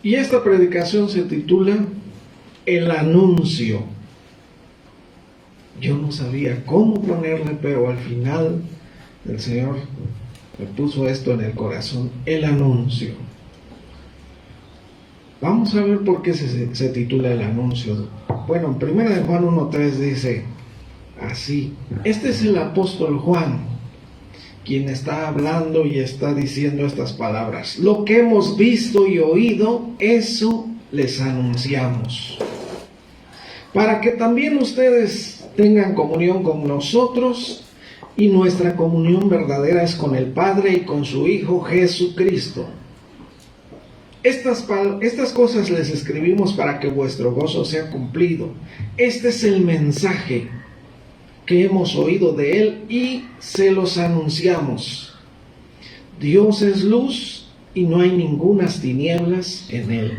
Y esta predicación se titula El Anuncio. Yo no sabía cómo ponerle, pero al final el Señor me puso esto en el corazón, El Anuncio. Vamos a ver por qué se titula El Anuncio. Bueno, en 1 de Juan 1:3 dice así: este es el apóstol Juan, quien está hablando y está diciendo estas palabras. Lo que hemos visto y oído, eso les anunciamos, para que también ustedes tengan comunión con nosotros, y nuestra comunión verdadera es con el Padre y con su Hijo Jesucristo. Estas cosas les escribimos para que vuestro gozo sea cumplido. Este es el mensaje que hemos oído de Él y se los anunciamos. Dios es luz y no hay ningunas tinieblas en Él.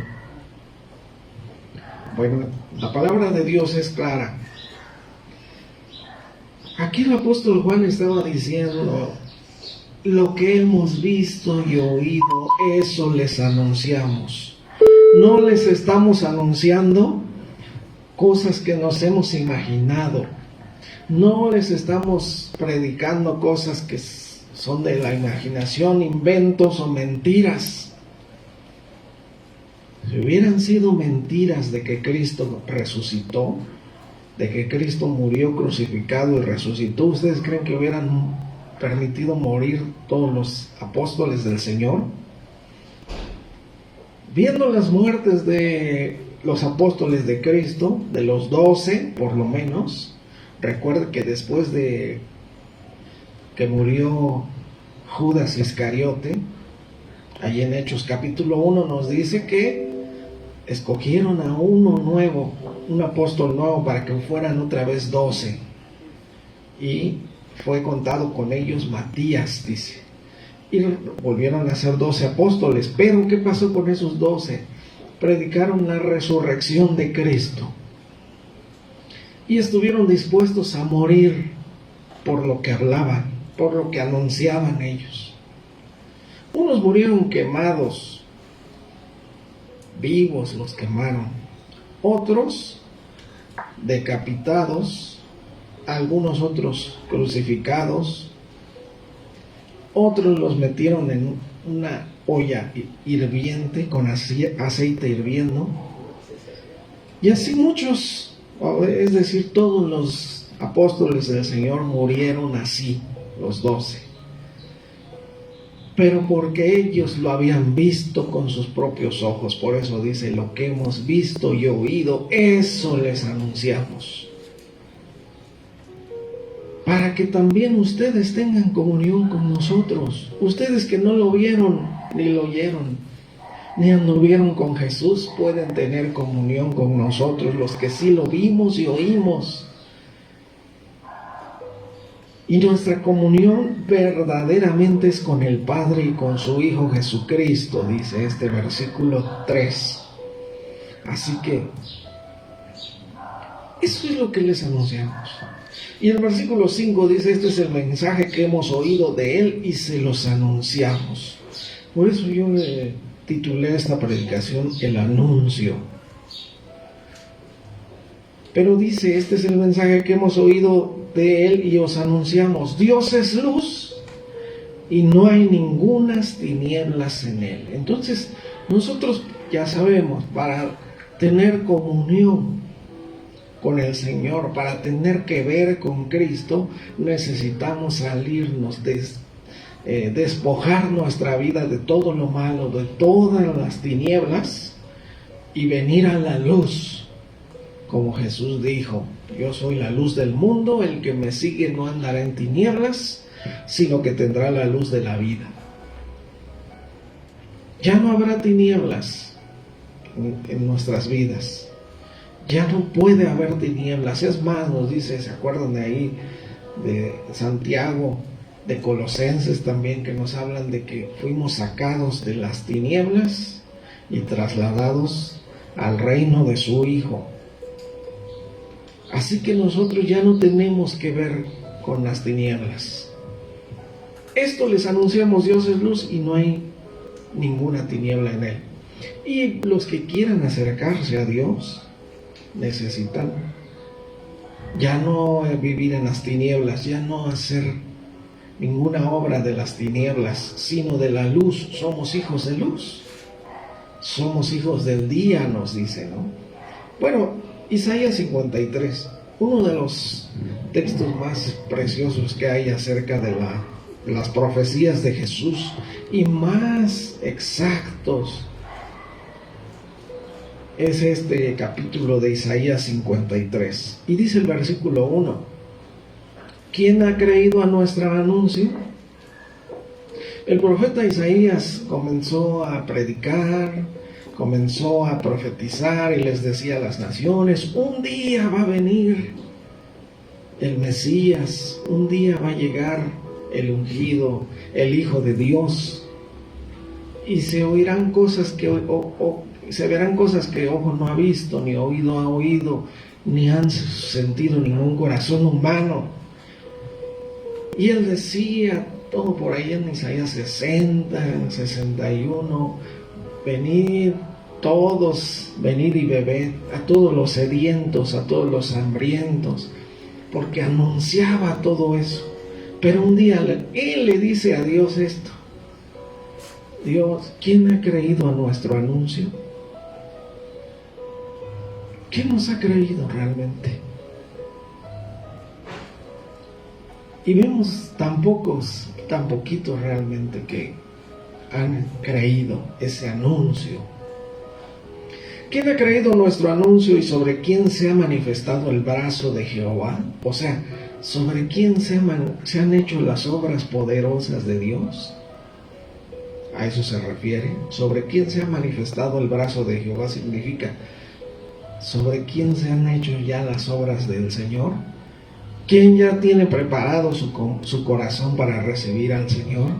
Bueno, la palabra de Dios es clara. Aquí el apóstol Juan estaba diciendo: lo que hemos visto y oído, eso les anunciamos. No les estamos anunciando cosas que nos hemos imaginado. No les estamos predicando cosas que son de la imaginación, inventos o mentiras. Si hubieran sido mentiras de que Cristo resucitó, de que Cristo murió crucificado y resucitó, ¿ustedes creen que hubieran permitido morir todos los apóstoles del Señor? Viendo las muertes de los apóstoles de Cristo, de los 12 por lo menos, recuerden que después de que murió Judas Iscariote, ahí en Hechos capítulo 1 nos dice que escogieron a uno nuevo, un apóstol nuevo, para que fueran otra vez 12. Y fue contado con ellos Matías, dice. Y volvieron a ser 12 apóstoles. Pero ¿qué pasó con esos 12? Predicaron la resurrección de Cristo. Y estuvieron dispuestos a morir por lo que hablaban, por lo que anunciaban ellos. Unos murieron quemados, vivos los quemaron. Otros decapitados, algunos otros crucificados, otros los metieron en una olla hirviente con aceite hirviendo, y así muchos, es decir, todos los apóstoles del Señor murieron así, los 12, pero porque ellos lo habían visto con sus propios ojos. Por eso dice: lo que hemos visto y oído, eso les anunciamos, para que también ustedes tengan comunión con nosotros. Ustedes que no lo vieron, ni lo oyeron, ni anduvieron con Jesús, pueden tener comunión con nosotros, los que sí lo vimos y oímos. Y nuestra comunión verdaderamente es con el Padre y con su Hijo Jesucristo, dice este versículo 3. Así que eso es lo que les anunciamos. Y el versículo 5 dice: este es el mensaje que hemos oído de Él y se los anunciamos. Por eso yo le titulé esta predicación El Anuncio. Pero dice: este es el mensaje que hemos oído de Él y os anunciamos. Dios es luz y no hay ningunas tinieblas en Él. Entonces nosotros ya sabemos, para tener comunión con el Señor, para tener que ver con Cristo, necesitamos salirnos, despojar nuestra vida de todo lo malo, de todas las tinieblas, y venir a la luz. Como Jesús dijo: yo soy la luz del mundo, el que me sigue no andará en tinieblas, sino que tendrá la luz de la vida. Ya no habrá tinieblas en nuestras vidas. Ya no puede haber tinieblas. Es más, nos dice, ¿se acuerdan de ahí? De Santiago, de Colosenses también, que nos hablan de que fuimos sacados de las tinieblas y trasladados al reino de su Hijo. Así que nosotros ya no tenemos que ver con las tinieblas. Esto les anunciamos: Dios es luz y no hay ninguna tiniebla en Él. Y los que quieran acercarse a Dios necesitan ya no vivir en las tinieblas, ya no hacer ninguna obra de las tinieblas, sino de la luz. Somos hijos de luz, somos hijos del día, nos dice, ¿no? Bueno, Isaías 53, uno de los textos más preciosos que hay acerca de las profecías de Jesús y más exactos, es este capítulo de Isaías 53. Y dice el versículo 1: ¿quién ha creído a nuestro anuncio? El profeta Isaías comenzó a predicar, comenzó a profetizar y les decía a las naciones: un día va a venir el Mesías, un día va a llegar el ungido, el Hijo de Dios, y se oirán cosas se verán cosas que ojo no ha visto, ni oído ha oído, ni han sentido ningún corazón humano. Y él decía todo por ahí en Isaías 60, 61, venid todos, venid y bebed, a todos los sedientos, a todos los hambrientos, porque anunciaba todo eso. Pero un día él le dice a Dios esto: Dios, ¿quién ha creído a nuestro anuncio? ¿Quién nos ha creído realmente? Y vemos tan poquitos realmente que han creído ese anuncio. ¿Quién ha creído nuestro anuncio y sobre quién se ha manifestado el brazo de Jehová? O sea, ¿sobre quién se han hecho las obras poderosas de Dios? A eso se refiere. ¿Sobre quién se ha manifestado el brazo de Jehová? Significa, ¿sobre quién se han hecho ya las obras del Señor? ¿Quién ya tiene preparado su corazón para recibir al Señor?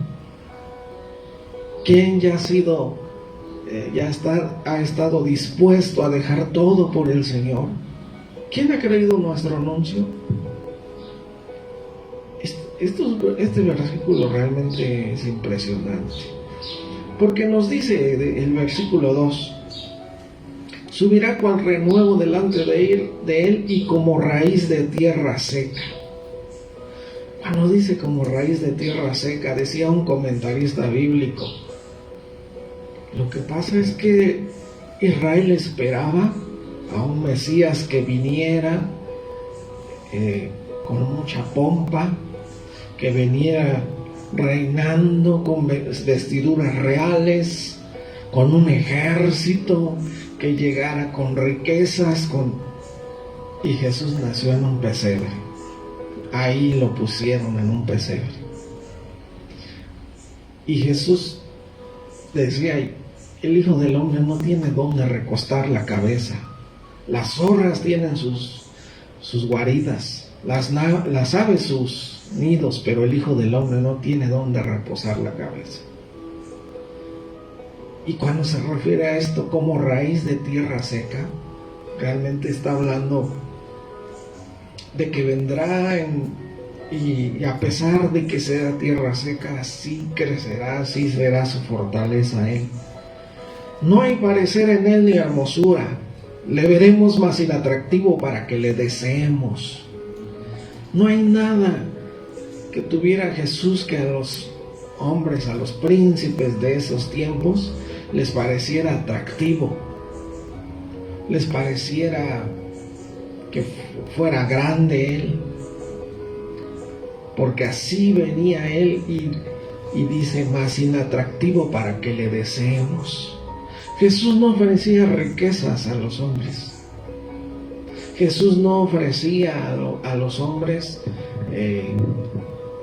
¿Quién ya ha estado dispuesto a dejar todo por el Señor? ¿Quién ha creído nuestro anuncio? Este versículo realmente es impresionante, porque nos dice el versículo 2: subirá cual renuevo delante de él y como raíz de tierra seca. Cuando dice como raíz de tierra seca, decía un comentarista bíblico, lo que pasa es que Israel esperaba a un Mesías que viniera con mucha pompa, que viniera reinando con vestiduras reales, con un ejército, que llegara con riquezas, y Jesús nació en un pesebre. Ahí lo pusieron en un pesebre. Y Jesús decía: el Hijo del Hombre no tiene dónde recostar la cabeza. Las zorras tienen sus guaridas, las aves sus nidos, pero el Hijo del Hombre no tiene dónde reposar la cabeza. Y cuando se refiere a esto como raíz de tierra seca, realmente está hablando de que vendrá y a pesar de que sea tierra seca, sí crecerá, sí será su fortaleza él. No hay parecer en él ni hermosura, le veremos más inatractivo para que le deseemos. No hay nada que tuviera Jesús que a los hombres, a los príncipes de esos tiempos, les pareciera atractivo, les pareciera que fuera grande él, porque así venía él y dice más inatractivo para que le deseemos. Jesús no ofrecía riquezas a los hombres, Jesús no ofrecía a los hombres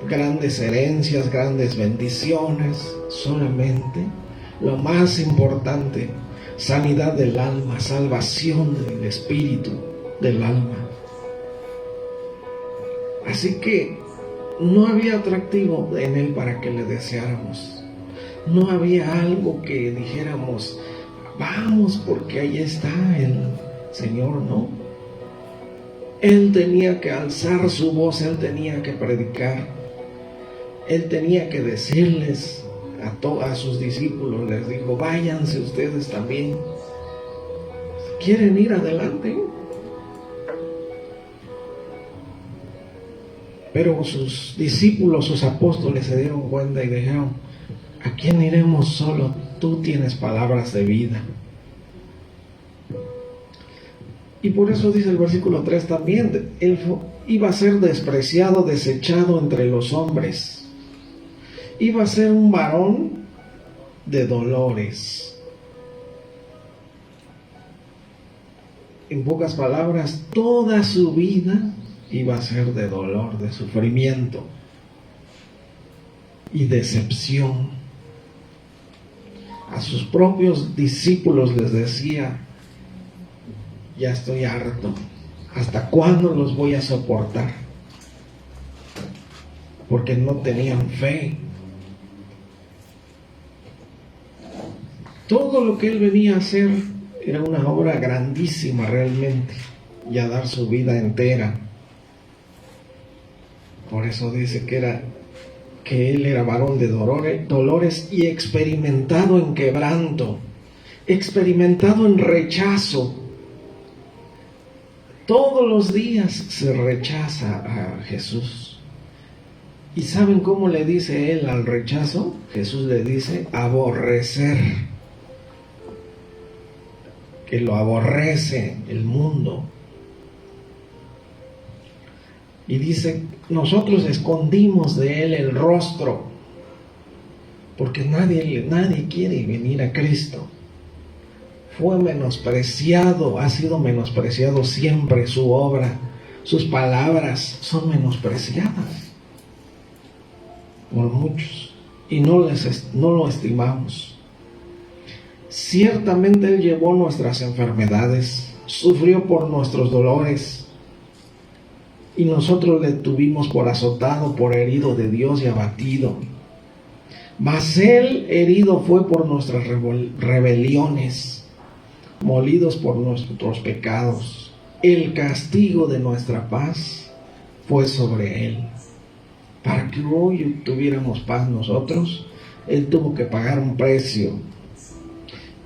grandes herencias, grandes bendiciones, solamente lo más importante: sanidad del alma, salvación del espíritu, del alma. Así que no había atractivo en él para que le deseáramos. No había algo que dijéramos: vamos porque ahí está el Señor. No. Él tenía que alzar su voz, él tenía que predicar, él tenía que decirles a sus discípulos les dijo: váyanse ustedes también. ¿Quieren ir adelante? Pero sus discípulos, sus apóstoles se dieron cuenta y dijeron: ¿a quién iremos solo? Tú tienes palabras de vida. Y por eso dice el versículo 3 también: él iba a ser despreciado, desechado entre los hombres. Iba a ser un varón de dolores. En pocas palabras, toda su vida iba a ser de dolor, de sufrimiento y decepción. A sus propios discípulos les decía: ya estoy harto. ¿Hasta cuándo los voy a soportar? Porque no tenían fe. Todo lo que él venía a hacer era una obra grandísima realmente, y a dar su vida entera. Por eso dice que él era varón de dolores y experimentado en quebranto, experimentado en rechazo. Todos los días se rechaza a Jesús. ¿Y saben cómo le dice él al rechazo? Jesús le dice: aborrecer. Que lo aborrece el mundo. Y dice: nosotros escondimos de él el rostro, porque nadie quiere venir a Cristo. Fue menospreciado, ha sido menospreciado siempre su obra, sus palabras son menospreciadas por muchos y no lo estimamos. Ciertamente él llevó nuestras enfermedades, sufrió por nuestros dolores, y nosotros le tuvimos por azotado, por herido de Dios y abatido. Mas él herido fue por nuestras rebeliones, molidos por nuestros pecados. El castigo de nuestra paz fue sobre él. Para que hoy tuviéramos paz nosotros, él tuvo que pagar un precio.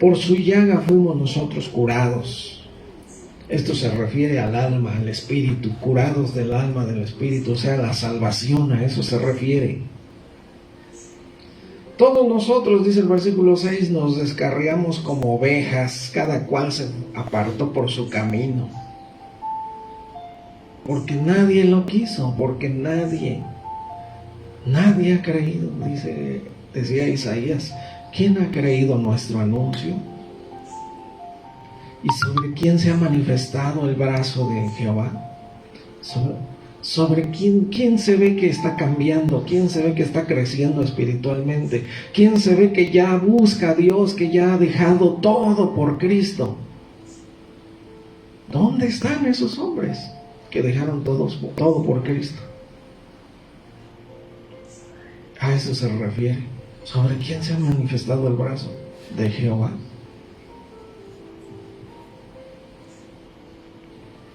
Por su llaga fuimos nosotros curados. Esto se refiere al alma, al espíritu, curados del alma, del espíritu, o sea, la salvación, a eso se refiere. Todos nosotros, dice el versículo 6, nos descarriamos como ovejas, cada cual se apartó por su camino. Porque nadie lo quiso, porque nadie ha creído, decía Isaías. ¿Quién ha creído nuestro anuncio? ¿Y sobre quién se ha manifestado el brazo de Jehová? ¿Sobre quién se ve que está cambiando? ¿Quién se ve que está creciendo espiritualmente? ¿Quién se ve que ya busca a Dios, que ya ha dejado todo por Cristo? ¿Dónde están esos hombres que dejaron todo por Cristo? A eso se refiere. ¿Sobre quién se ha manifestado el brazo de Jehová?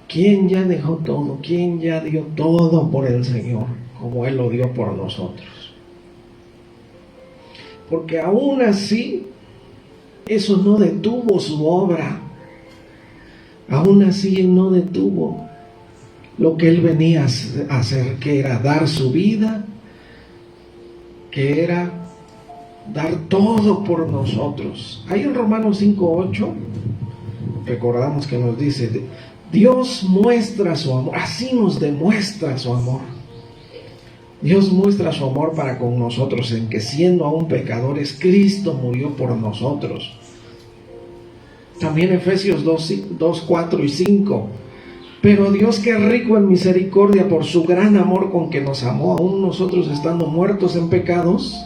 ¿Quién ya dejó todo? ¿Quién ya dio todo por el Señor, como Él lo dio por nosotros? Porque aún así, eso no detuvo su obra. Aún así, Él no detuvo lo que Él venía a hacer, que era dar su vida, que era dar todo por nosotros. Ahí en Romanos 5:8 recordamos que nos dice: Dios muestra su amor, así nos demuestra su amor. Dios muestra su amor para con nosotros en que, siendo aún pecadores, Cristo murió por nosotros. También Efesios 2:4 y 5: pero Dios, que es rico en misericordia, por su gran amor con que nos amó, aún nosotros estando muertos en pecados,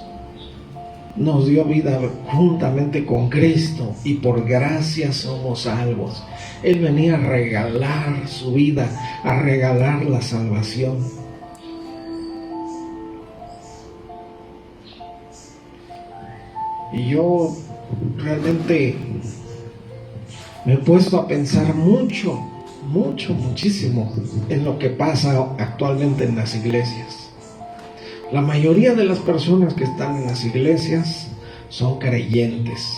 nos dio vida juntamente con Cristo, y por gracia somos salvos. Él venía a regalar su vida, a regalar la salvación. Y yo realmente me he puesto a pensar muchísimo en lo que pasa actualmente en las iglesias. La mayoría de las personas que están en las iglesias son creyentes,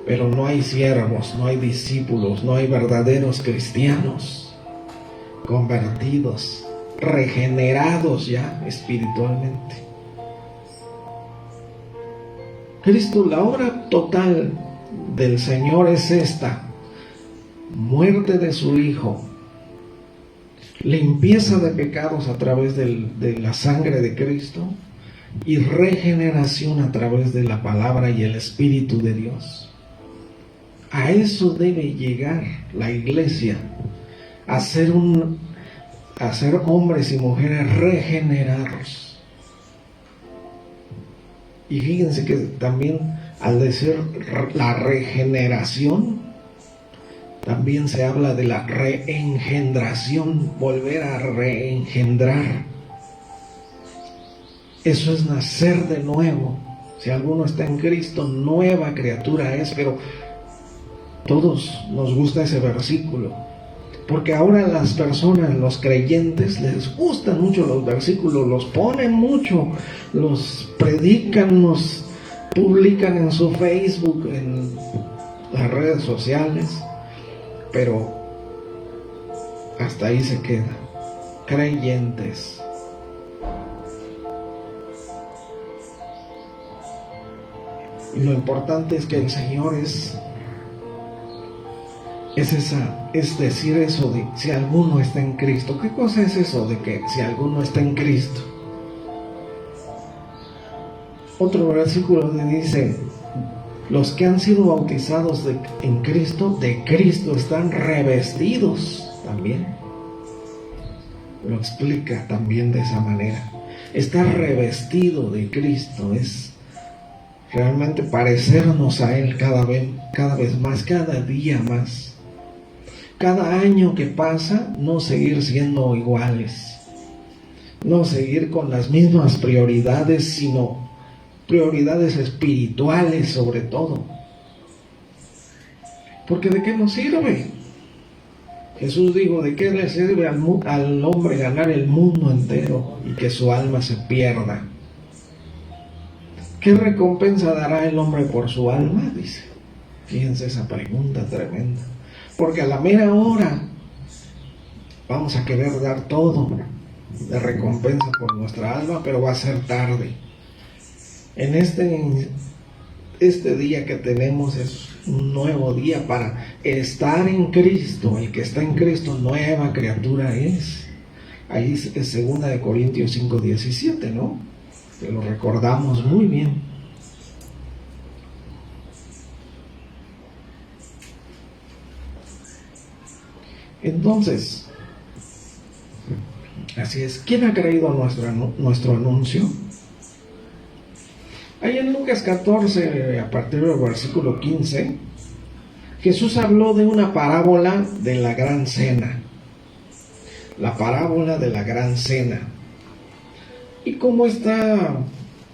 pero no hay siervos, no hay discípulos, no hay verdaderos cristianos convertidos, regenerados ya espiritualmente. Cristo, la obra total del Señor es esta: muerte de su Hijo, limpieza de pecados a través de la sangre de Cristo y regeneración a través de la palabra y el Espíritu de Dios. A eso debe llegar la iglesia, a ser hombres y mujeres regenerados. Y fíjense que también al decir la regeneración, también se habla de la reengendración, volver a reengendrar. Eso es nacer de nuevo. Si alguno está en Cristo, nueva criatura es. Pero todos nos gusta ese versículo, porque ahora las personas, los creyentes, les gustan mucho los versículos, los ponen mucho, los predican, los publican en su Facebook, en las redes sociales, pero hasta ahí se queda. Creyentes. Y lo importante es que el Señor es decir eso de si alguno está en Cristo. ¿Qué cosa es eso de que si alguno está en Cristo? Otro versículo dice: los que han sido bautizados en Cristo, de Cristo están revestidos también. Lo explica también de esa manera. Estar revestido de Cristo es realmente parecernos a Él cada vez más, cada día más. Cada año que pasa, no seguir siendo iguales, no seguir con las mismas prioridades, sino prioridades espirituales sobre todo. Porque ¿de qué nos sirve? Jesús dijo: ¿de qué le sirve al hombre ganar el mundo entero y que su alma se pierda? ¿Qué recompensa dará el hombre por su alma? Dice. Fíjense esa pregunta tremenda. Porque a la mera hora vamos a querer dar todo de recompensa por nuestra alma, pero va a ser tarde. En este día que tenemos es un nuevo día para estar en Cristo. El que está en Cristo, nueva criatura es. Ahí es 2 Corintios 5:17, ¿no? Que lo recordamos muy bien. Entonces, así es. ¿Quién ha creído a nuestro anuncio? Ahí en Lucas 14, a partir del versículo 15, Jesús habló de una parábola de la gran cena. La parábola de la gran cena. Y como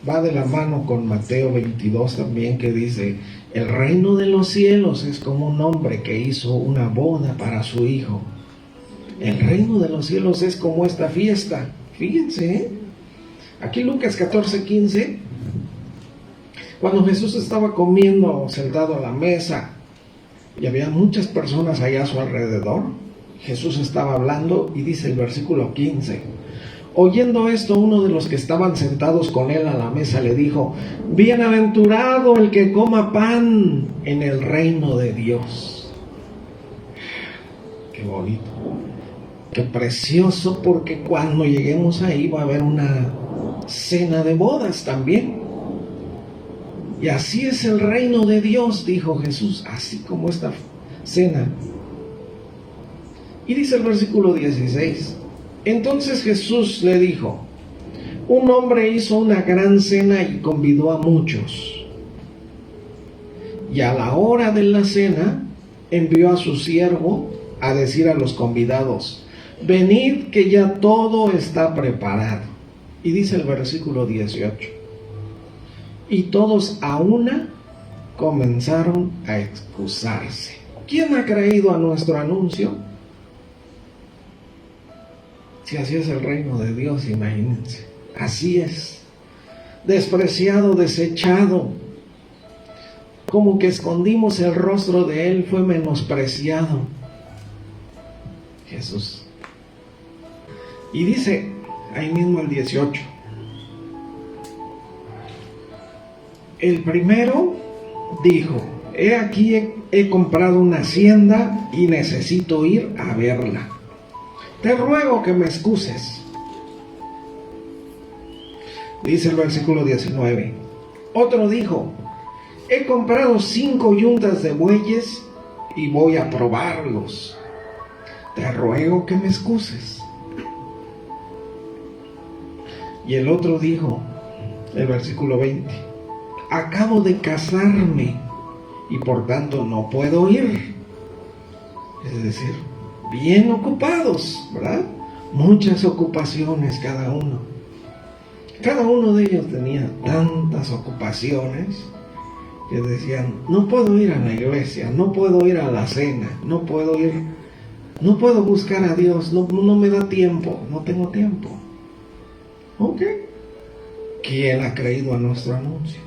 va de la mano con Mateo 22 también, que dice: el reino de los cielos es como un hombre que hizo una boda para su hijo. El reino de los cielos es como esta fiesta. Fíjense, aquí Lucas 14:15, cuando Jesús estaba comiendo sentado a la mesa y había muchas personas allá a su alrededor, Jesús estaba hablando y dice el versículo 15: oyendo esto, uno de los que estaban sentados con él a la mesa le dijo: bienaventurado el que coma pan en el reino de Dios. Qué bonito, qué precioso, porque cuando lleguemos ahí va a haber una cena de bodas también. Y así es el reino de Dios, dijo Jesús, así como esta cena. Y dice el versículo 16: entonces Jesús le dijo: un hombre hizo una gran cena y convidó a muchos. Y a la hora de la cena envió a su siervo a decir a los convidados: venid, que ya todo está preparado. Y dice el versículo 18: y todos a una comenzaron a excusarse. ¿Quién ha creído a nuestro anuncio? Si Si así es el reino de Dios, imagínense. Así es. Despreciado, desechado. Como que escondimos el rostro de Él, fue menospreciado. Jesús. Y dice, ahí mismo el 18. El primero dijo, he aquí he comprado una hacienda y necesito ir a verla. Te ruego que me excuses. Dice el versículo 19. Otro dijo, he comprado 5 yuntas de bueyes y voy a probarlos. Te ruego que me excuses. Y el otro dijo, el versículo 20, acabo de casarme y por tanto no puedo ir. Es decir, bien ocupados, ¿verdad? Muchas ocupaciones cada uno. Cada uno de ellos tenía tantas ocupaciones que decían, no puedo ir a la iglesia, no puedo ir a la cena, no puedo buscar a Dios, no me da tiempo, no tengo tiempo. ¿Ok? ¿Quién ha creído a nuestro anuncio?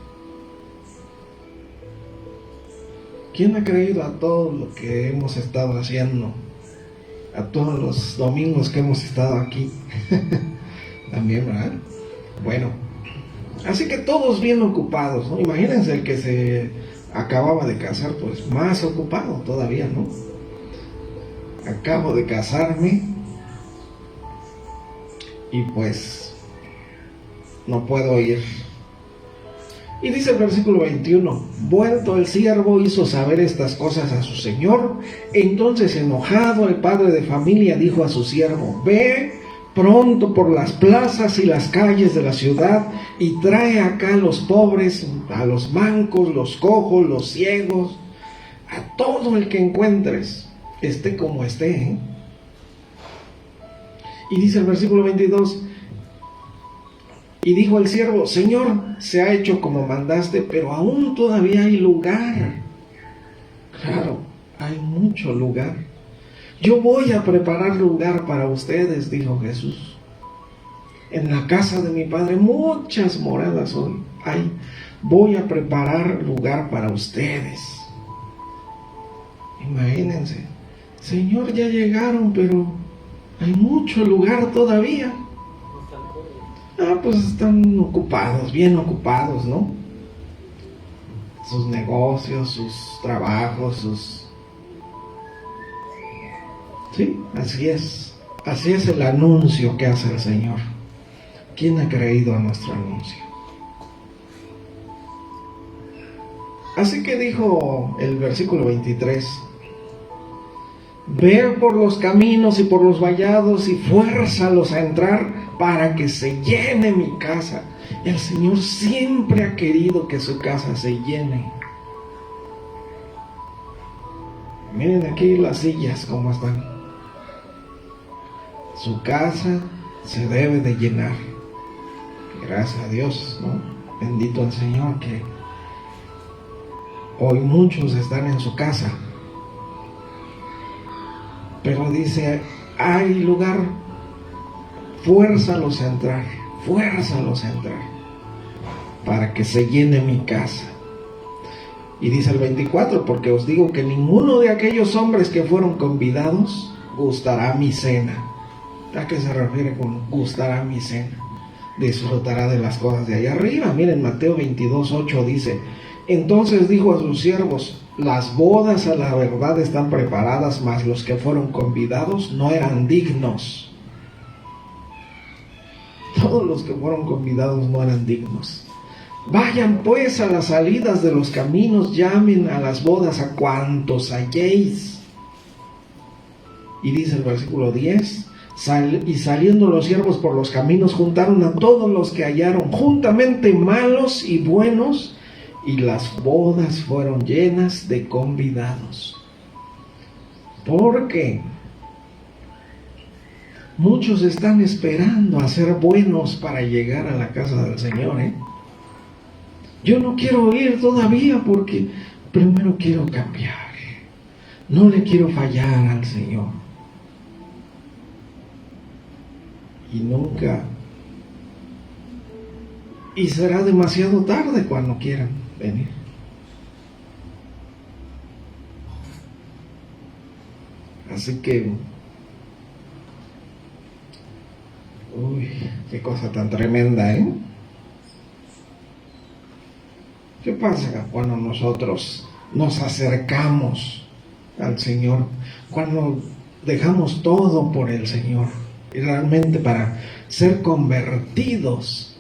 ¿Quién ha creído a todo lo que hemos estado haciendo? A todos los domingos que hemos estado aquí. También, ¿verdad? Bueno, así que todos bien ocupados, ¿no? Imagínense el que se acababa de casar, pues más ocupado todavía, ¿no? Acabo de casarme y pues no puedo ir. Y dice el versículo 21, vuelto el siervo hizo saber estas cosas a su señor. Entonces enojado el padre de familia dijo a su siervo, ve pronto por las plazas y las calles de la ciudad y trae acá a los pobres, a los mancos, los cojos, los ciegos, a todo el que encuentres, esté como esté, ¿eh? Y dice el versículo 22, y dijo el siervo, Señor, se ha hecho como mandaste, pero aún todavía hay lugar. Claro, hay mucho lugar. Yo voy a preparar lugar para ustedes, dijo Jesús. En la casa de mi Padre muchas moradas hay. Voy a preparar lugar para ustedes. Imagínense, Señor, ya llegaron, pero hay mucho lugar todavía. Pues están ocupados, bien ocupados, ¿no? Sus negocios, sus trabajos, Sí, así es. Así es el anuncio que hace el Señor. ¿Quién ha creído a nuestro anuncio? Así que dijo el versículo 23, ve por los caminos y por los vallados y fuérzalos a entrar para que se llene mi casa. El Señor siempre ha querido que su casa se llene. Miren aquí las sillas como están. Su casa se debe de llenar. Gracias a Dios, ¿no? Bendito el Señor que hoy muchos están en su casa. Pero dice, hay lugar, fuérzalos a entrar, para que se llene mi casa. Y dice el 24, porque os digo que ninguno de aquellos hombres que fueron convidados gustará mi cena. ¿A qué se refiere con gustará mi cena? Disfrutará de las cosas de allá arriba. Miren, Mateo 22:8 dice, entonces dijo a sus siervos, las bodas a la verdad están preparadas, mas los que fueron convidados no eran dignos. Todos los que fueron convidados no eran dignos. Vayan pues a las salidas de los caminos, llamen a las bodas a cuantos halléis. Y dice el versículo 10, y saliendo los siervos por los caminos, juntaron a todos los que hallaron, juntamente malos y buenos, y las bodas fueron llenas de convidados. Porque muchos están esperando a ser buenos para llegar a la casa del Señor, ¿eh? Yo no quiero ir todavía porque primero quiero cambiar. No le quiero fallar al Señor. y nunca, y será demasiado tarde cuando quieran venir. Así que, uy, qué cosa tan tremenda, ¿eh? ¿Qué pasa cuando nosotros nos acercamos al Señor? Cuando dejamos todo por el Señor y realmente para ser convertidos,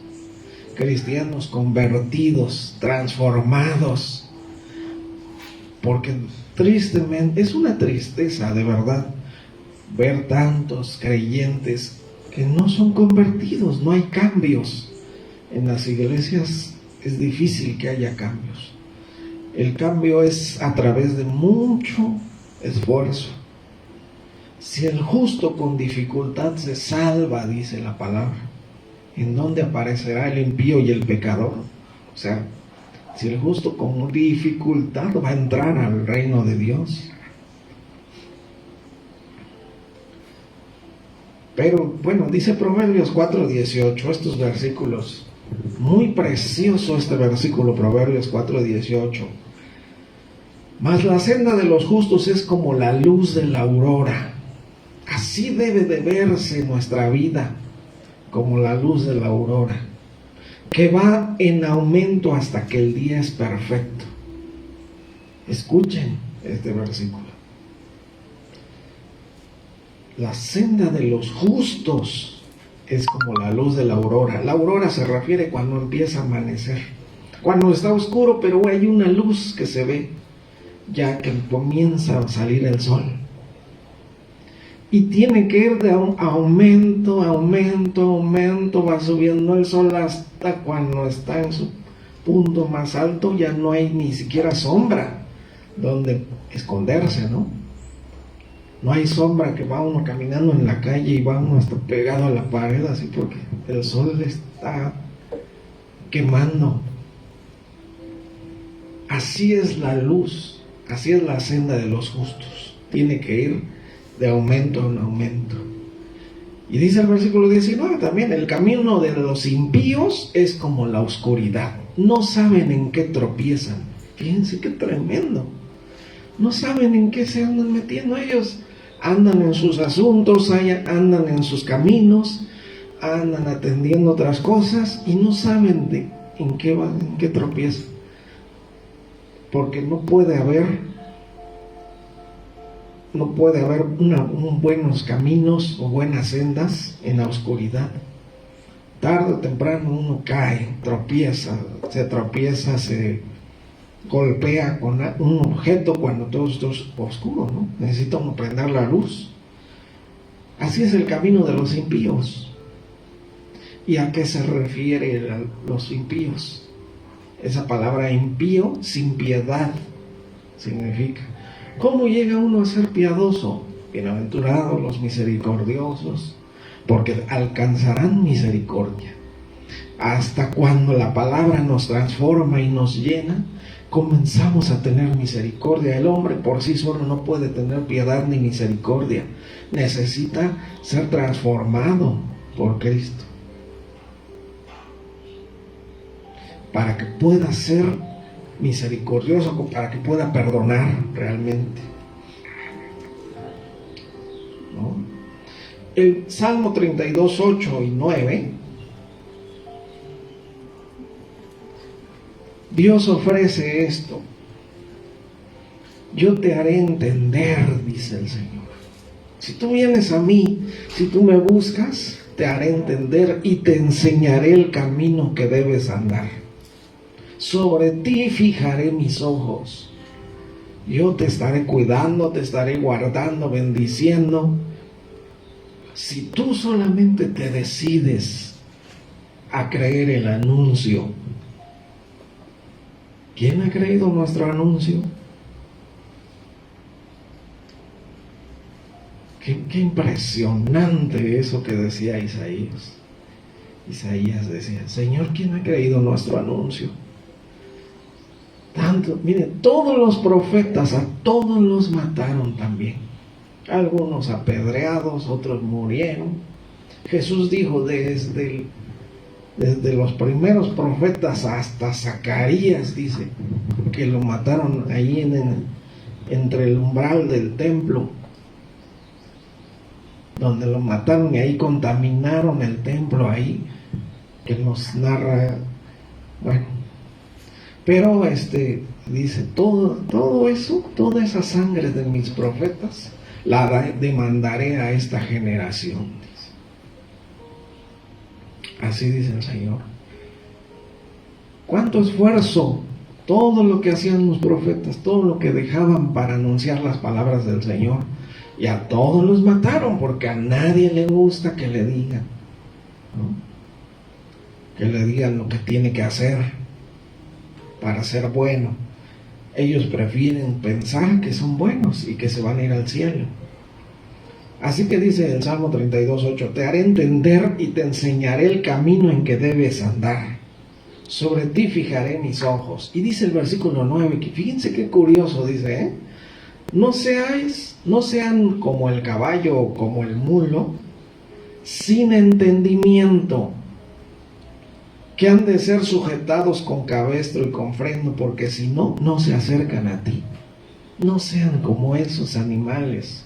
cristianos convertidos, transformados, porque tristemente, es una tristeza de verdad ver tantos creyentes que no son convertidos, no hay cambios. En las iglesias es difícil que haya cambios. El cambio es a través de mucho esfuerzo. Si el justo con dificultad se salva, dice la palabra, ¿en dónde aparecerá el impío y el pecador? O sea, si el justo con dificultad va a entrar al reino de Dios. Pero bueno, dice Proverbios 4:18, estos versículos, muy precioso este versículo, Proverbios 4:18. Mas la senda de los justos es como la luz de la aurora. Así debe de verse nuestra vida, como la luz de la aurora, que va en aumento hasta que el día es perfecto. Escuchen este versículo. La senda de los justos es como la luz de la aurora. La aurora se refiere cuando empieza a amanecer, cuando está oscuro, pero hay una luz que se ve ya que comienza a salir el sol. Y tiene que ir de aumento, va subiendo el sol hasta cuando está en su punto más alto, ya no hay ni siquiera sombra donde esconderse, ¿no? No hay sombra, que va uno caminando en la calle y va uno hasta pegado a la pared, así porque el sol le está quemando. Así es la luz, así es la senda de los justos. Tiene que ir de aumento en aumento. Y dice el versículo 19 también, el camino de los impíos es como la oscuridad. No saben en qué tropiezan. Fíjense qué tremendo. No saben en qué se andan metiendo ellos. Andan en sus asuntos, andan en sus caminos, andan atendiendo otras cosas y no saben en qué van, en qué tropiezan. Porque no puede haber buenos caminos o buenas sendas en la oscuridad. Tarde o temprano uno cae, tropieza, se golpea con un objeto cuando todo esto es oscuro, ¿no? Necesita uno prender la luz. Así es el camino de los impíos. ¿Y a qué se refiere los impíos? Esa palabra impío, sin piedad, significa. ¿Cómo llega uno a ser piadoso? Bienaventurados los misericordiosos, porque alcanzarán misericordia. Hasta cuando la palabra nos transforma y nos llena, comenzamos a tener misericordia. El hombre por sí solo no puede tener piedad ni misericordia. Necesita ser transformado por Cristo para que pueda ser misericordioso, para que pueda perdonar realmente, ¿no? El Salmo 32, 8 y 9, Dios ofrece esto. Yo te haré entender, dice el Señor. Si tú vienes a mí, si tú me buscas, te haré entender y te enseñaré el camino que debes andar. Sobre ti fijaré mis ojos. Yo te estaré cuidando, te estaré guardando, bendiciendo. Si tú solamente te decides a creer el anuncio. ¿Quién ha creído nuestro anuncio? Qué impresionante eso que decía Isaías. Isaías decía, Señor, ¿quién ha creído nuestro anuncio? Tanto, miren, todos los profetas, a todos los mataron también. Algunos apedreados, otros murieron. Jesús dijo desde los primeros profetas hasta Zacarías, dice, que lo mataron ahí entre el umbral del templo, donde lo mataron y ahí contaminaron el templo, ahí, que nos narra, bueno, pero dice, todo eso, toda esa sangre de mis profetas, la demandaré a esta generación. Así dice el Señor. ¿Cuánto esfuerzo? Todo lo que hacían los profetas, todo lo que dejaban para anunciar las palabras del Señor, y a todos los mataron, porque a nadie le gusta que le digan, ¿no? Que le digan lo que tiene que hacer para ser bueno. Ellos prefieren pensar que son buenos y que se van a ir al cielo. Así que dice el Salmo 32:8, te haré entender y te enseñaré el camino en que debes andar. Sobre ti fijaré mis ojos. Y dice el versículo 9, que fíjense qué curioso, dice, no sean como el caballo o como el mulo, sin entendimiento, que han de ser sujetados con cabestro y con freno, porque si no, no se acercan a ti. No sean como esos animales,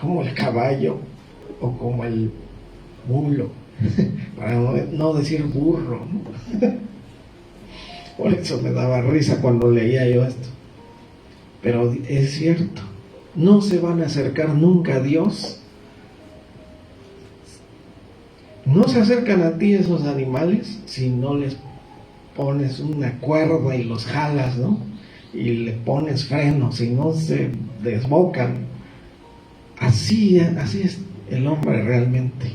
como el caballo o como el mulo, para no decir burro, ¿no? Por eso me daba risa cuando leía yo esto. Pero es cierto, no se van a acercar nunca a Dios. No se acercan a ti esos animales si no les pones una cuerda y los jalas, ¿no? Y le pones freno, si no se desbocan. Así es el hombre realmente,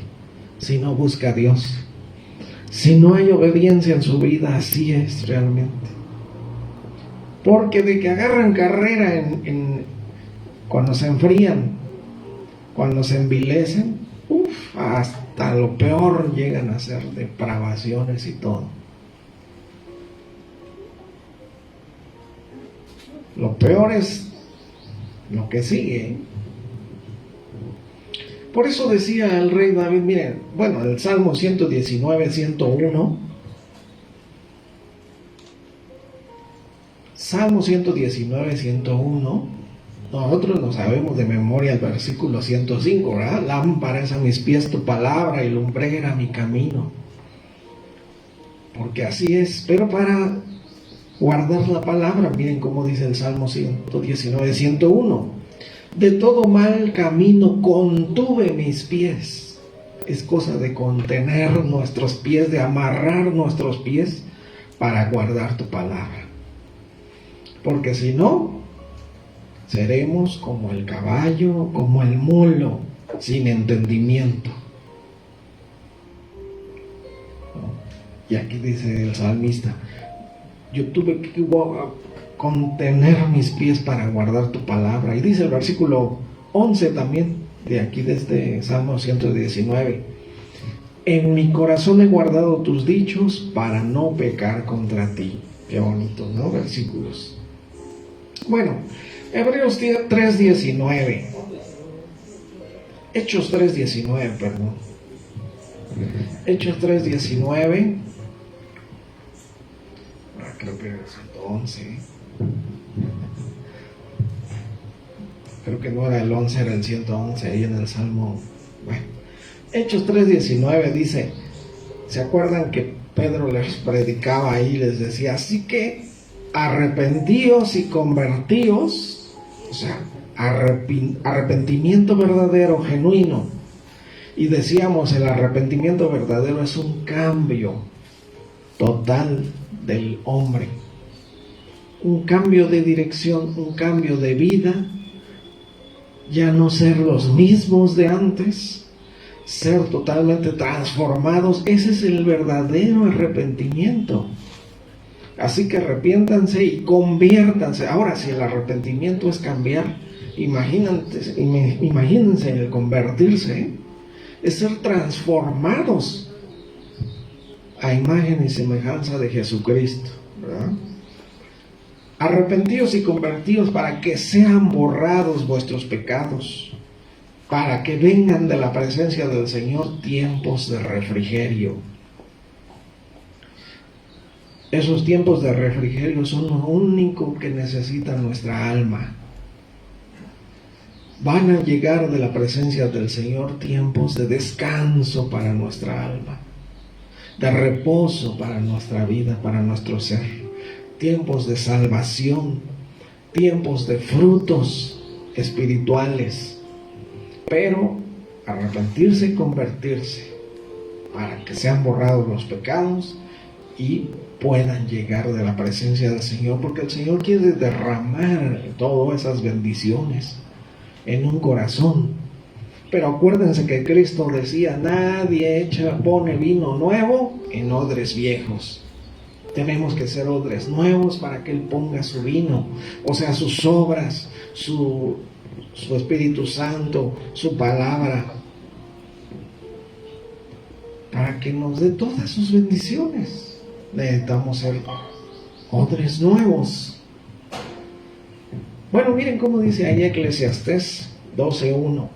si no busca a Dios. Si no hay obediencia en su vida, así es realmente. Porque de que agarran carrera cuando se enfrían, cuando se envilecen, hasta lo peor llegan a hacer depravaciones y todo. Lo peor es lo que sigue. Por eso decía el rey David, miren, bueno, el Salmo 119, 101, Salmo 119, 101, nosotros no sabemos de memoria el versículo 105, ¿verdad? Lámpara es a mis pies tu palabra y lumbrera mi camino. Porque así es, pero para guardar la palabra, miren cómo dice el Salmo 119, 101. De todo mal camino contuve mis pies. Es cosa de contener nuestros pies, de amarrar nuestros pies para guardar tu palabra. Porque si no, seremos como el caballo, como el mulo, sin entendimiento. Y aquí dice el salmista, yo tuve que contener mis pies para guardar tu palabra. Y dice el versículo 11 también, de aquí de este Salmo 119, en mi corazón he guardado tus dichos para no pecar contra ti. Qué bonito, ¿no? Versículos. Bueno, Hebreos 3:19, Hechos 3:19, perdón. Hechos 3:19, creo que era el 111. Creo que no era el 11, era el 111 ahí en el Salmo. Bueno, Hechos 3:19 dice, ¿se acuerdan que Pedro les predicaba ahí? Les decía, así que arrepentíos y convertíos, o sea, arrepentimiento verdadero, genuino. Y decíamos, el arrepentimiento verdadero es un cambio total del hombre, un cambio de dirección, un cambio de vida, ya no ser los mismos de antes, ser totalmente transformados. Ese es el verdadero arrepentimiento. Así que arrepiéntanse y conviértanse. Ahora, si el arrepentimiento es cambiar, imagínense el convertirse, es ser transformados a imagen y semejanza de Jesucristo, ¿verdad? Arrepentíos y convertíos para que sean borrados vuestros pecados para que vengan de la presencia del Señor tiempos de refrigerio. Esos tiempos de refrigerio son lo único que necesita nuestra alma. Van a llegar de la presencia del Señor tiempos de descanso para nuestra alma, de reposo para nuestra vida, para nuestro ser, tiempos de salvación, tiempos de frutos espirituales. Pero arrepentirse y convertirse para que sean borrados los pecados y puedan llegar de la presencia del Señor, porque el Señor quiere derramar todas esas bendiciones en un corazón. Pero acuérdense que Cristo decía: nadie pone vino nuevo en odres viejos. Tenemos que ser odres nuevos para que Él ponga su vino, o sea, sus obras, su Espíritu Santo, su palabra, para que nos dé todas sus bendiciones. Necesitamos ser odres nuevos. Bueno, miren cómo dice ahí Eclesiastés 12:1,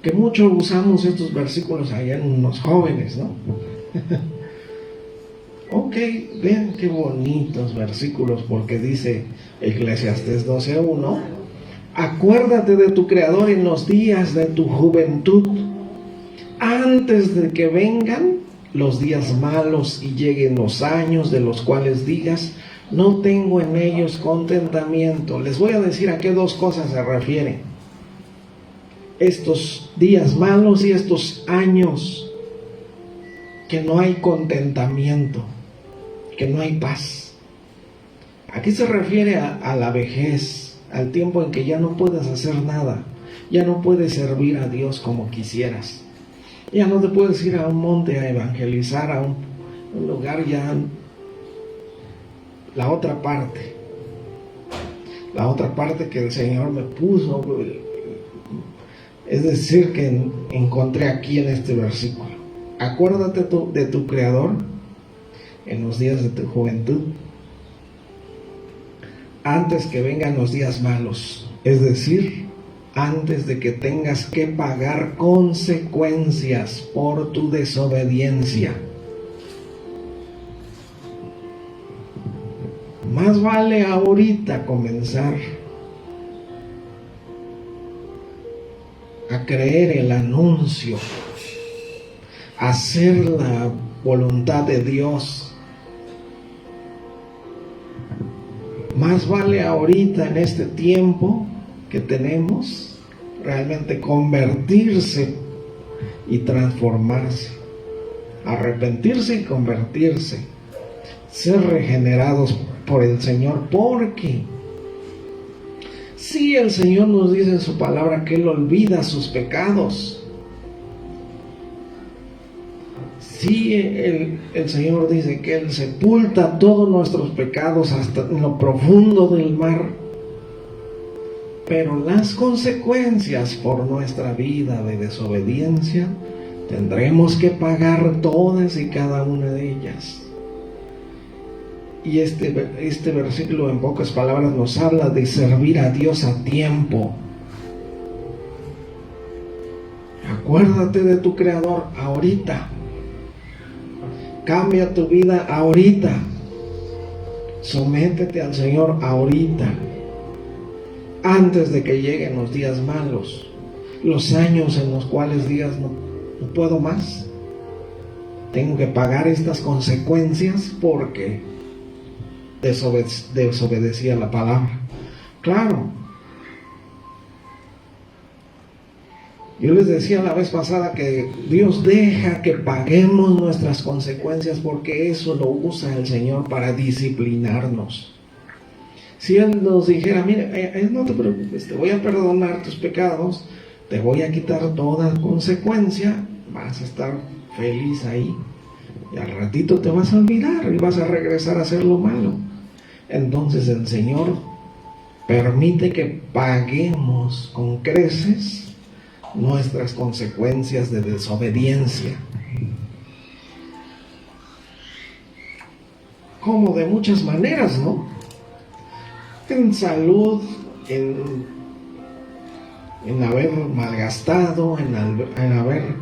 que mucho usamos estos versículos allá en los jóvenes, ¿no? Ok, vean qué bonitos versículos, porque dice Eclesiastés 12:1: acuérdate de tu Creador en los días de tu juventud, antes de que vengan los días malos y lleguen los años de los cuales digas: no tengo en ellos contentamiento. Les voy a decir a qué dos cosas se refieren estos días malos y estos años que no hay contentamiento, que no hay paz. Aquí se refiere a la vejez, al tiempo en que ya no puedes hacer nada, ya no puedes servir a Dios como quisieras, ya no te puedes ir a un monte a evangelizar, a un lugar. Ya la otra parte que el Señor me puso, es decir, que encontré aquí en este versículo: acuérdate de tu Creador en los días de tu juventud, antes que vengan los días malos, es decir, antes de que tengas que pagar consecuencias por tu desobediencia. Más vale ahorita comenzar a creer el anuncio, hacer la voluntad de Dios. Más vale ahorita, en este tiempo que tenemos, realmente convertirse y transformarse, arrepentirse y convertirse, ser regenerados por el Señor, porque si el Señor nos dice en su palabra que Él olvida sus pecados, si el Señor dice que Él sepulta todos nuestros pecados hasta en lo profundo del mar, pero las consecuencias por nuestra vida de desobediencia tendremos que pagar todas y cada una de ellas. Y este versículo, en pocas palabras, nos habla de servir a Dios a tiempo. Acuérdate de tu Creador ahorita. Cambia tu vida ahorita. Sométete al Señor ahorita, antes de que lleguen los días malos, los años en los cuales digas: no puedo más, tengo que pagar estas consecuencias porque desobedecí a la palabra. Claro, yo les decía la vez pasada que Dios deja que paguemos nuestras consecuencias, porque eso lo usa el Señor para disciplinarnos. Si Él nos dijera: mira, no te preocupes, te voy a perdonar tus pecados, te voy a quitar toda consecuencia, vas a estar feliz ahí, y al ratito te vas a olvidar y vas a regresar a hacer lo malo. Entonces el Señor permite que paguemos con creces nuestras consecuencias de desobediencia. Como de muchas maneras, ¿no? En salud, en haber malgastado, en haber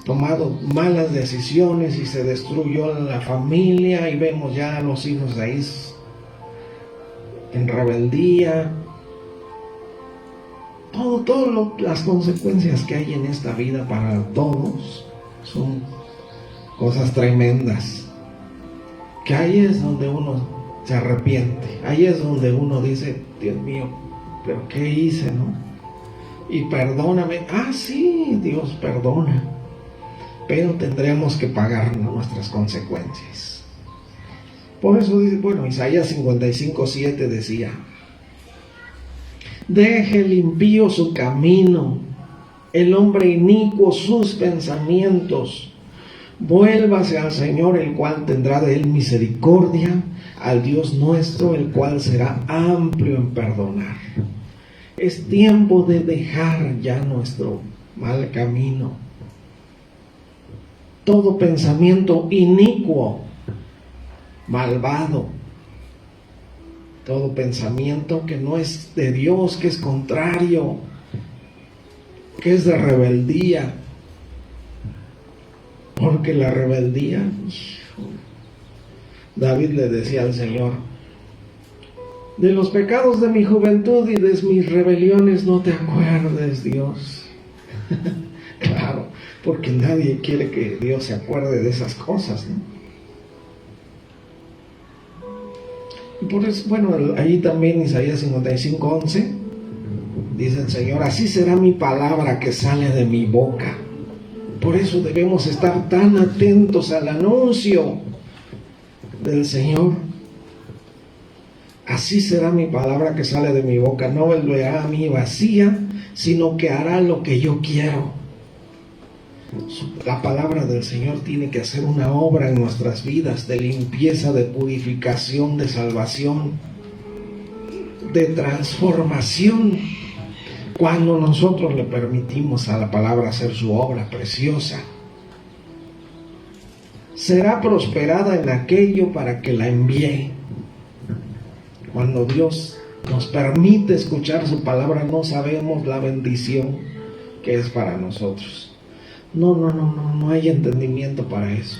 tomado malas decisiones y se destruyó la familia y vemos ya a los hijos ahí en rebeldía. Las consecuencias que hay en esta vida para todos son cosas tremendas, que ahí es donde uno se arrepiente, ahí es donde uno dice, Dios mío, pero ¿qué hice, no? Y perdóname. Sí, Dios perdona, pero tendremos que pagar nuestras consecuencias. Por eso dice, Isaías 55:7 decía: deje el impío su camino, el hombre inicuo sus pensamientos, vuélvase al Señor, el cual tendrá de él misericordia, al Dios nuestro, el cual será amplio en perdonar. Es tiempo de dejar ya nuestro mal camino. Todo pensamiento inicuo, malvado, todo pensamiento que no es de Dios, que es contrario, que es de rebeldía. Porque la rebeldía, David le decía al Señor: de los pecados de mi juventud y de mis rebeliones no te acuerdes, Dios. Claro, porque nadie quiere que Dios se acuerde de esas cosas, ¿no? Y por eso, ahí también Isaías 55:11 dice el Señor: así será mi palabra que sale de mi boca. Por eso debemos estar tan atentos al anuncio del Señor. Así será mi palabra que sale de mi boca, no volverá a mí vacía, sino que hará lo que yo quiero. La palabra del Señor tiene que hacer una obra en nuestras vidas de limpieza, de purificación, de salvación, de transformación, cuando nosotros le permitimos a la palabra hacer su obra preciosa. Será prosperada en aquello para que la envíe. Cuando Dios nos permite escuchar su palabra, no sabemos la bendición que es para nosotros. No hay entendimiento para eso.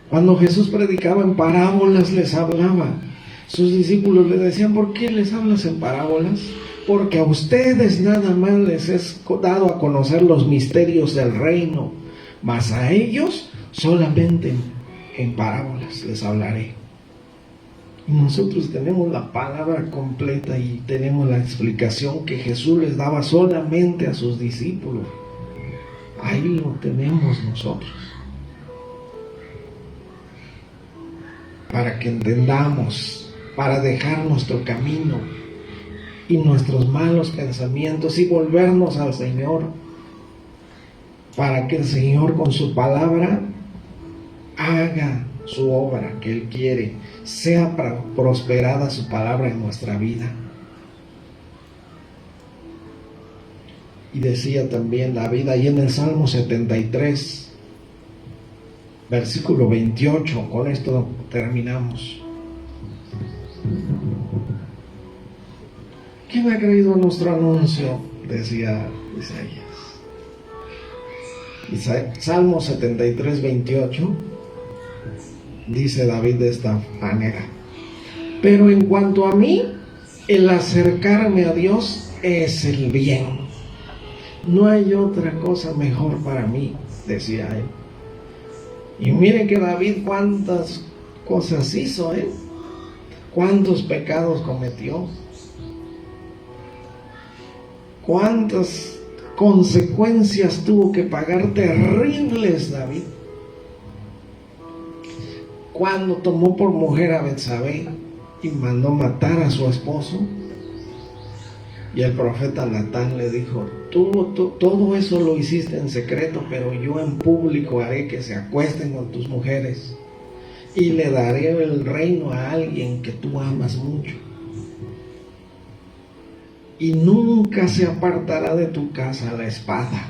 Cuando Jesús predicaba en parábolas, les hablaba. Sus discípulos le decían: ¿por qué les hablas en parábolas? Porque a ustedes nada más les es dado a conocer los misterios del reino, mas a ellos solamente en parábolas les hablaré. Y nosotros tenemos la palabra completa y tenemos la explicación que Jesús les daba solamente a sus discípulos. Ahí lo tenemos nosotros, para que entendamos, para dejar nuestro camino y nuestros malos pensamientos y volvernos al Señor, para que el Señor con su palabra haga su obra que Él quiere, sea prosperada su palabra en nuestra vida. Y decía también David ahí en el Salmo 73, versículo 28, con esto terminamos: ¿quién ha creído a nuestro anuncio?, decía Isaías. Salmo 73, 28, dice David de esta manera: pero en cuanto a mí, el acercarme a Dios es el bien. No hay otra cosa mejor para mí, decía él. Y miren que David cuántas cosas hizo, cuántos pecados cometió, cuántas consecuencias tuvo que pagar terribles David. Cuando tomó por mujer a Betsabé y mandó matar a su esposo, y el profeta Natán le dijo: todo eso lo hiciste en secreto, pero yo en público haré que se acuesten con tus mujeres y le daré el reino a alguien que tú amas mucho, y nunca se apartará de tu casa la espada,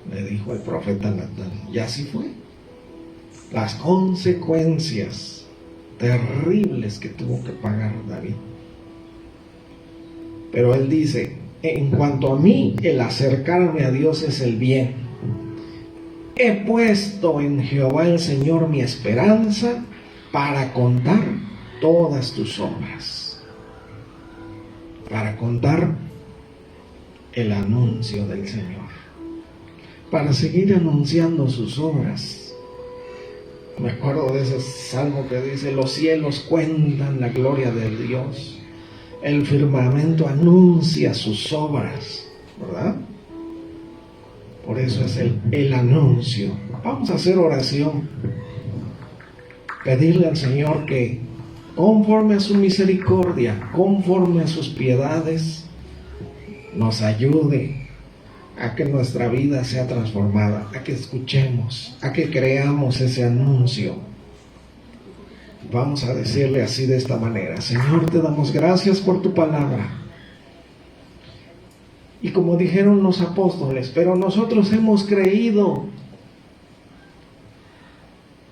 le dijo el profeta Natán. Y así fue. Las consecuencias terribles que tuvo que pagar David. Pero él dice, en cuanto a mí, el acercarme a Dios es el bien. He puesto en Jehová el Señor mi esperanza para contar todas tus obras. Para contar el anuncio del Señor. Para seguir anunciando sus obras. Me acuerdo de ese salmo que dice, los cielos cuentan la gloria de Dios. El firmamento anuncia sus obras, ¿verdad? Por eso es el anuncio. Vamos a hacer oración. Pedirle al Señor que, conforme a su misericordia, conforme a sus piedades, nos ayude a que nuestra vida sea transformada, a que escuchemos, a que creamos ese anuncio. Vamos a decirle así de esta manera: Señor, te damos gracias por tu palabra. Y como dijeron los apóstoles, pero nosotros hemos creído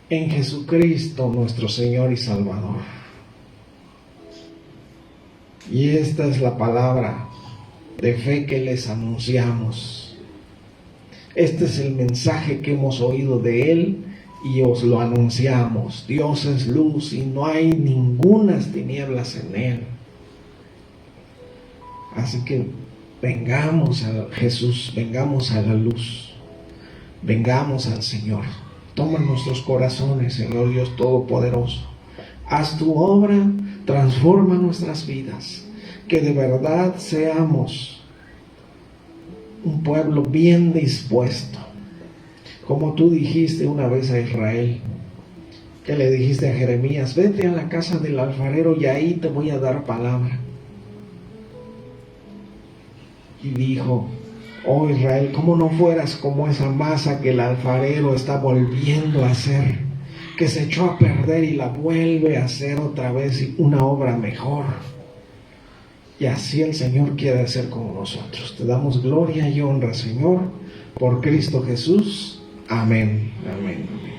en Jesucristo, nuestro Señor y Salvador. Y esta es la palabra de fe que les anunciamos. Este es el mensaje que hemos oído de Él y os lo anunciamos. Dios es luz y no hay ningunas tinieblas en Él. Así que vengamos a Jesús, vengamos a la luz, vengamos al Señor. Toma nuestros corazones, Señor Dios Todopoderoso. Haz tu obra, transforma nuestras vidas. Que de verdad seamos un pueblo bien dispuesto. Como tú dijiste una vez a Israel, que le dijiste a Jeremías, vete a la casa del alfarero y ahí te voy a dar palabra. Y dijo, oh Israel, ¿cómo no fueras como esa masa que el alfarero está volviendo a hacer, que se echó a perder y la vuelve a hacer otra vez una obra mejor? Y así el Señor quiere hacer con nosotros. Te damos gloria y honra, Señor, por Cristo Jesús. Amén. Amén. Amén.